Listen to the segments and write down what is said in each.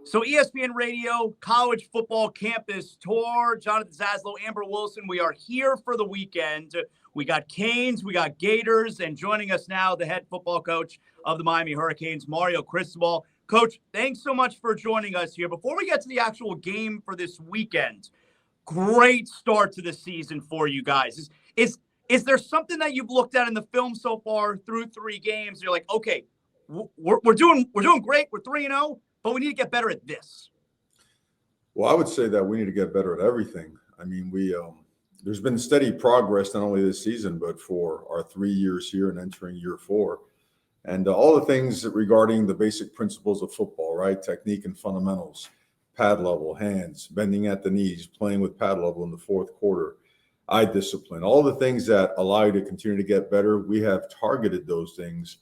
So ESPN Radio, College Football Campus Tour. Jonathan Zaslow, Amber Wilson, we are here for the weekend. We got Canes, we got Gators, and joining us now, the head football coach of the Miami Hurricanes, Mario Cristobal. Coach, thanks so much for joining us here. Before we get to the actual game for this weekend, great start to the season for you guys. Is there something that you've looked at in the film so far through 3 games? You're like, okay, we're doing great. We're 3-0. But we need to get better at this. Well, I would say that we need to get better at everything. I mean, there's been steady progress, not only this season, but for our 3 years here and entering year 4. And all the things regarding the basic principles of football, right? Technique and fundamentals, pad level, hands, bending at the knees, playing with pad level in the fourth quarter, eye discipline, all the things that allow you to continue to get better. We have targeted those things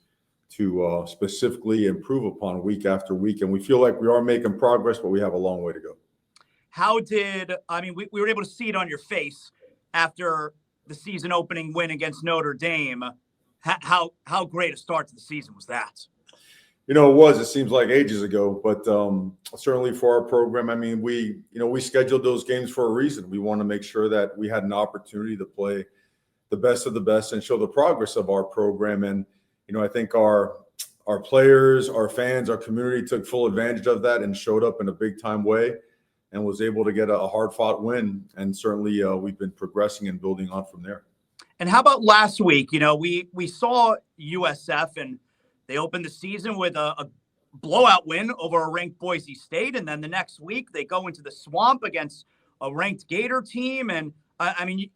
to specifically improve upon week after week. And we feel like we are making progress, but we have a long way to go. We were able to see it on your face after the season opening win against Notre Dame. How great a start to the season was that? It seems like ages ago, but certainly for our program, I mean, we scheduled those games for a reason. We want to make sure that we had an opportunity to play the best of the best and show the progress of our program. And I think our players, our fans, our community took full advantage of that and showed up in a big-time way and was able to get a hard-fought win. And certainly we've been progressing and building on from there. And how about last week? We saw USF, and they opened the season with a blowout win over a ranked Boise State. And then the next week they go into the swamp against a ranked Gator team. And,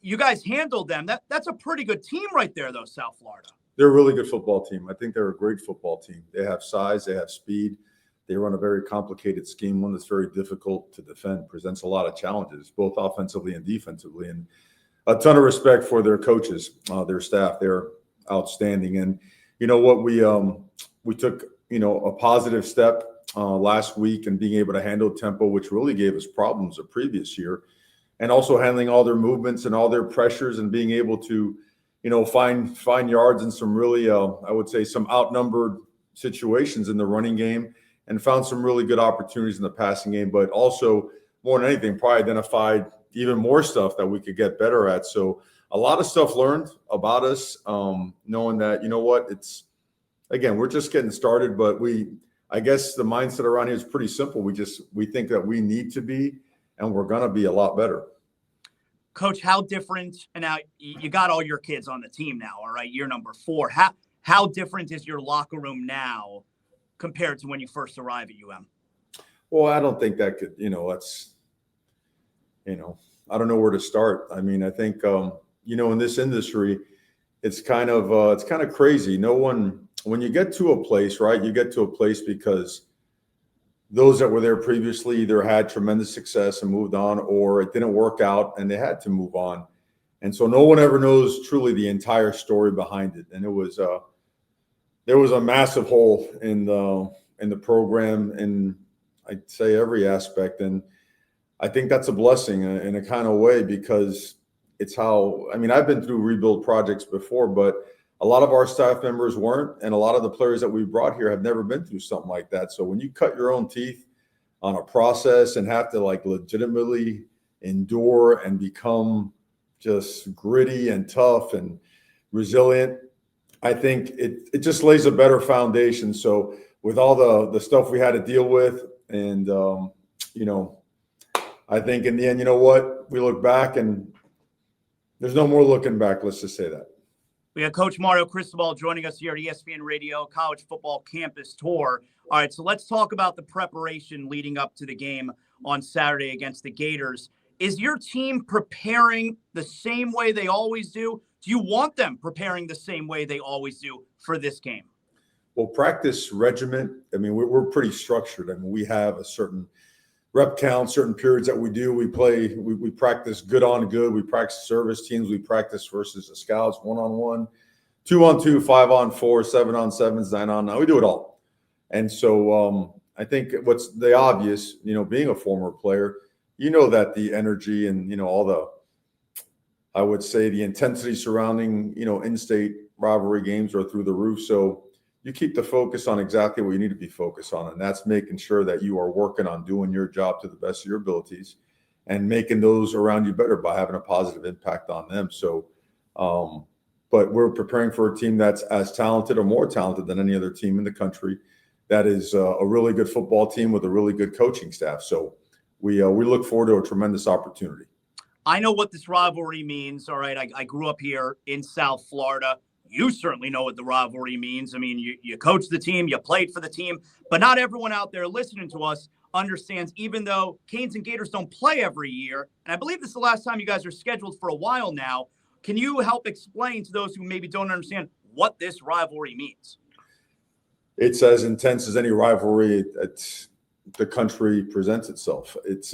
you guys handled them. That's a pretty good team right there, though, South Florida. They're a really good football team. I think they're a great football team. They have size, they have speed. They run a very complicated scheme, one that's very difficult to defend, presents a lot of challenges, both offensively and defensively. And a ton of respect for their coaches, their staff. They're outstanding. And you know what? We took, a positive step last week in being able to handle tempo, which really gave us problems the previous year, and also handling all their movements and all their pressures and being able to find yards in some really, I would say, some outnumbered situations in the running game, and found some really good opportunities in the passing game. But also, more than anything, probably identified even more stuff that we could get better at. So a lot of stuff learned about us, knowing that, we're just getting started. But I guess the mindset around here is pretty simple. We think that we need to be, and we're going to be a lot better. Coach, how different, and now you got all your kids on the team now, all right, year number 4. How different is your locker room now compared to when you first arrived at UM? Well, I don't think that could, I don't know where to start. I mean, I think, in this industry, it's kind of crazy. When you get to a place, right, you get to a place because those that were there previously either had tremendous success and moved on, or it didn't work out and they had to move on. And so no one ever knows truly the entire story behind it. And there was a massive hole in the program, in I'd say every aspect. And I think that's a blessing in a kind of way, because it's I've been through rebuild projects before, but a lot of our staff members weren't, and a lot of the players that we brought here have never been through something like that. So when you cut your own teeth on a process and have to legitimately endure and become just gritty and tough and resilient, I think it just lays a better foundation. So with all the stuff we had to deal with, and I think in the end, we look back and there's no more looking back. Let's just say that. We got Coach Mario Cristobal joining us here at ESPN Radio College Football Campus Tour. All right, so let's talk about the preparation leading up to the game on Saturday against the Gators. Is your team preparing the same way they always do? Do you want them preparing the same way they always do for this game? Well, practice regiment, we're pretty structured. We have a certain rep count, certain periods that we do. We practice good on good. We practice service teams. We practice versus the scouts, 1-on-1, 2-on-2, 5-on-4, 7-on-7s, 9-on-9. We do it all. And so I think what's the obvious, being a former player, that the energy and, all I would say the intensity surrounding, in-state rivalry games are through the roof. So you keep the focus on exactly what you need to be focused on, and that's making sure that you are working on doing your job to the best of your abilities and making those around you better by having a positive impact on them. So, but we're preparing for a team that's as talented or more talented than any other team in the country. That is a really good football team with a really good coaching staff. So we look forward to a tremendous opportunity. I know what this rivalry means. All right. I grew up here in South Florida. You certainly know what the rivalry means. I mean, you coached the team, you played for the team, but not everyone out there listening to us understands, even though Canes and Gators don't play every year, and I believe this is the last time you guys are scheduled for a while now, can you help explain to those who maybe don't understand what this rivalry means? It's as intense as any rivalry that the country presents itself. It's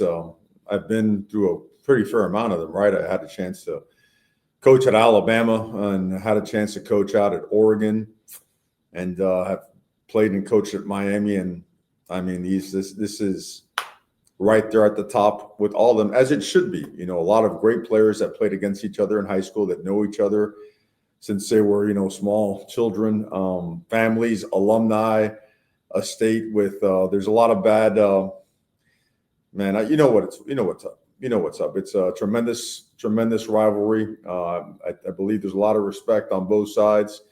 I've been through a pretty fair amount of them, right? I had a chance to coach at Alabama and had a chance to coach out at Oregon, and have played and coached at Miami. And I mean, this is right there at the top with all of them, as it should be. You know, a lot of great players that played against each other in high school that know each other since they were, you know, small children, families, alumni, a state with, there's a lot of bad, man, you know what's up. It's a tremendous rivalry. I believe there's a lot of respect on both sides,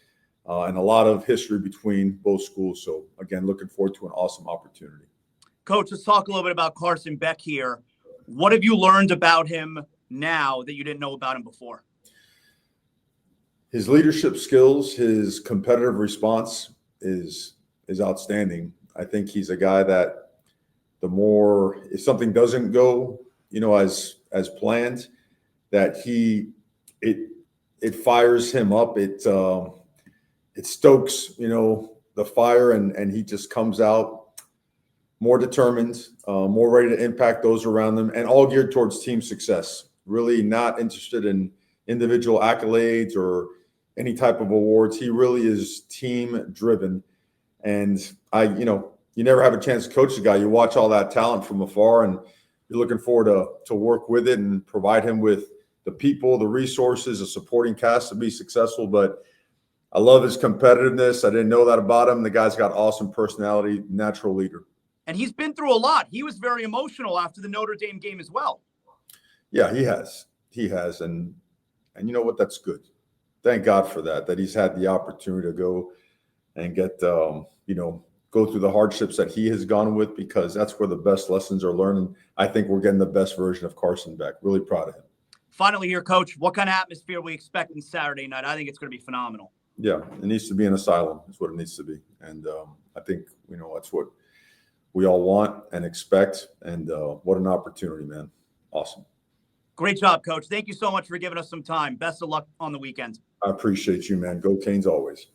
and a lot of history between both schools. So again, looking forward to an awesome opportunity. Coach, let's talk a little bit about Carson Beck here. What have you learned about him now that you didn't know about him before? His leadership skills, his competitive response is outstanding. I think he's a guy that the more, if something doesn't go, you know, as planned, that it fires him up. It stokes, you know, the fire, and he just comes out more determined, more ready to impact those around them, and all geared towards team success. Really not interested in individual accolades or any type of awards. He really is team driven. And you never have a chance to coach the guy. You watch all that talent from afar, and you're looking forward to work with it and provide him with the people, the resources, a supporting cast to be successful. But I love his competitiveness. I didn't know that about him. The guy's got awesome personality, natural leader. And he's been through a lot. He was very emotional after the Notre Dame game as well. Yeah, he has. And you know what? That's good. Thank God for that he's had the opportunity to go and get, go through the hardships that he has gone with, because that's where the best lessons are learned. And I think we're getting the best version of Carson Beck. Really proud of him. Finally here, Coach, what kind of atmosphere are we expecting Saturday night? I think it's going to be phenomenal. Yeah, it needs to be an asylum. That's what it needs to be. And I think, that's what we all want and expect. And what an opportunity, man. Awesome. Great job, Coach. Thank you so much for giving us some time. Best of luck on the weekend. I appreciate you, man. Go Canes always.